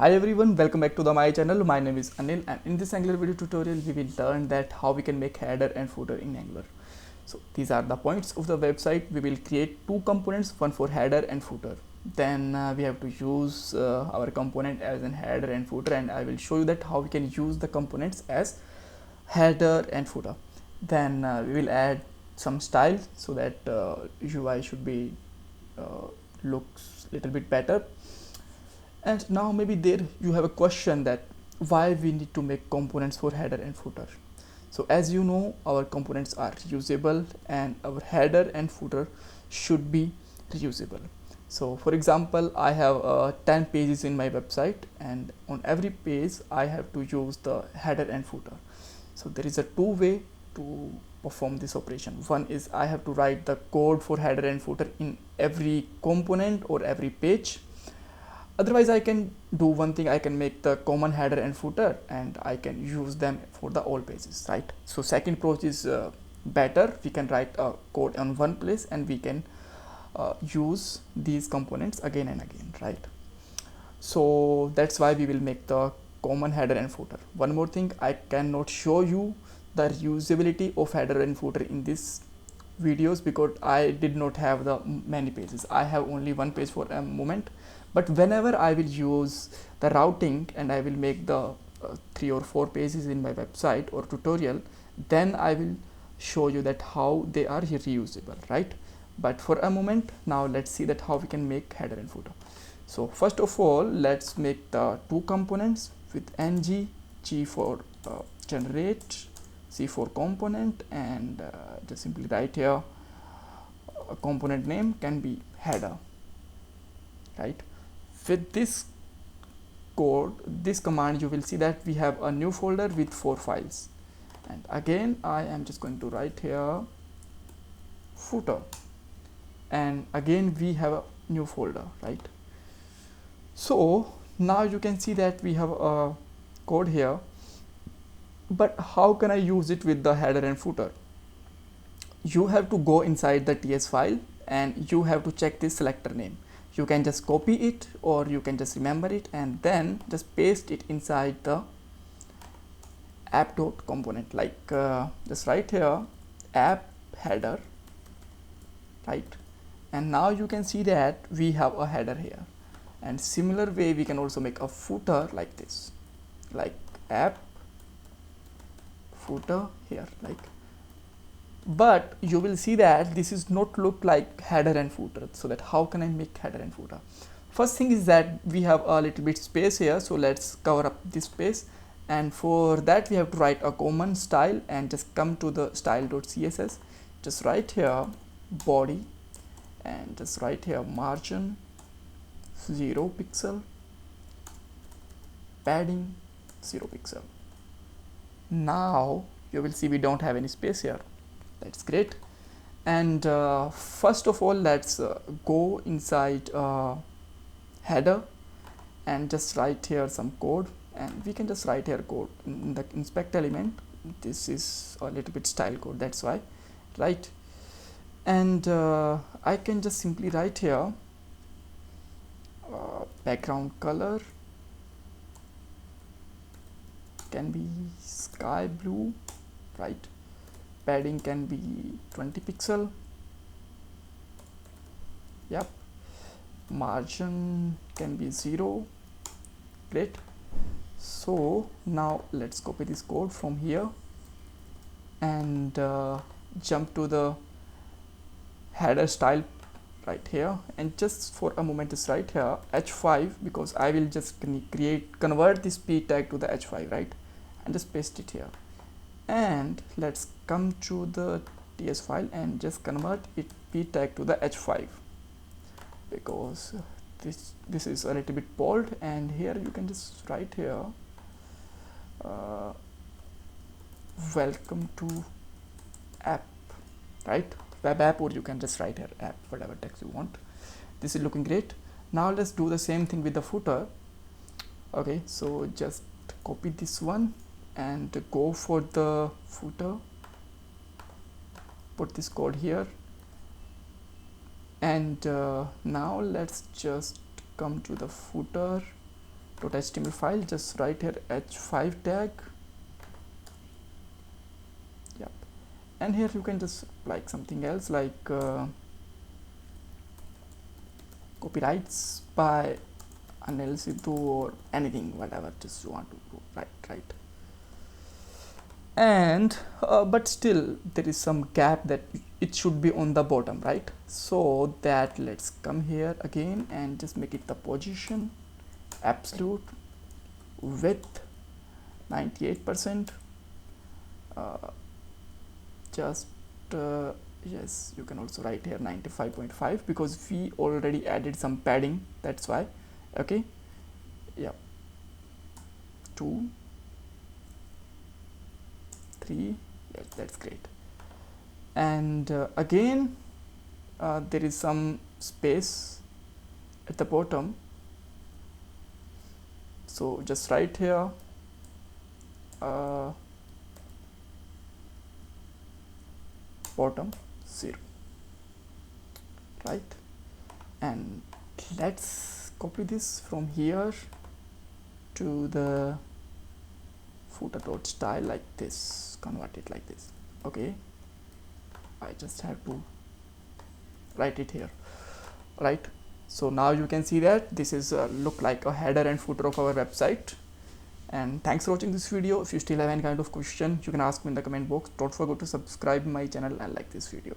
Hi everyone, welcome back to my channel. My name is Anil, and in this Angular video tutorial we will learn that how we can make header and footer in Angular. So these are the points of the website. We will create two components, one for header and footer. Then we have to use our component as an header and footer, and I will show you that how we can use the components as header and footer. Then we will add some style so that UI should be looks little bit better. And now maybe there you have a question that why we need to make components for header and footer. So as you know, our components are reusable and our header and footer should be reusable. So for example, I have 10 pages in my website, and on every page I have to use the header and footer. So there is a two way to perform this operation. One is I have to write the code for header and footer in every component or every page. Otherwise I can do one thing, I can make the common header and footer and I can use them for the all pages, right? So second approach is better. We can write a code on one place and we can use these components again and again, right? So that's why we will make the common header and footer. One more thing, I cannot show you the reusability of header and footer in this videos because I did not have the many pages. I have only one page for a moment, but whenever I will use the routing and I will make the 3 or 4 pages in my website or tutorial, then I will show you that how they are reusable, right? But for a moment now let's see that how we can make header and footer. So first of all, let's make the two components with ng g for generate, c for component, and just simply write here a component name can be header, right? With this code, this command, you will see that we have a new folder with 4 files, and again I am just going to write here footer, and again we have a new folder, right? So now you can see that we have a code here, but how can I use it with the header and footer? You have to go inside the TS file and you have to check this selector name. You can just copy it or you can just remember it and then just paste it inside the app.component, like just write here app header, right? And now you can see that we have a header here, and similar way we can also make a footer like this, like app footer here, like. But you will see that this is not look like header and footer. So that how can I make header and footer? First thing is that we have a little bit space here, so let's cover up this space, and for that we have to write a common style and just come to the style.css, just write here body and just write here margin 0 pixel, padding 0 pixel. Now you will see we don't have any space here. That's great. And first of all, let's go inside header and just write here some code, and we can just write here code in the inspect element. This is a little bit style code, that's why, right? And I can just simply write here background color can be sky blue, right? Padding can be 20 pixel, yep. Margin can be 0, great. So now let's copy this code from here and jump to the header style right here, and just for a moment just write here h5 because I will just convert this p tag to the h5, right? And just paste it here, and let's come to the TS file and just convert it p tag to the h5 because this is a little bit bold, and here you can just write here welcome to app, right? Web app, or you can just write here app, whatever text you want. This is looking great. Now let's do the same thing with the footer. Okay, so just copy this one and go for the footer, put this code here, and now let's just come to the footer .html file, just write here h5 tag. Yep. And here you can just like something else like copyrights by Anil Sidhu or anything, whatever just you want to do, right. And but still there is some gap that it should be on the bottom, right? So that let's come here again and just make it the position absolute width 98%. Just yes, you can also write here 95.5 because we already added some padding, that's why. Okay, yeah, 2 3, yes, that's great. And again there is some space at the bottom, so just write here bottom 0, right? And let's copy this from here to the footer dot style like this, convert it like this. Okay, I just have to write it here, right? So now you can see that this is look like a header and footer of our website. And thanks for watching this video. If you still have any kind of question, you can ask me in the comment box. Don't forget to subscribe my channel and like this video.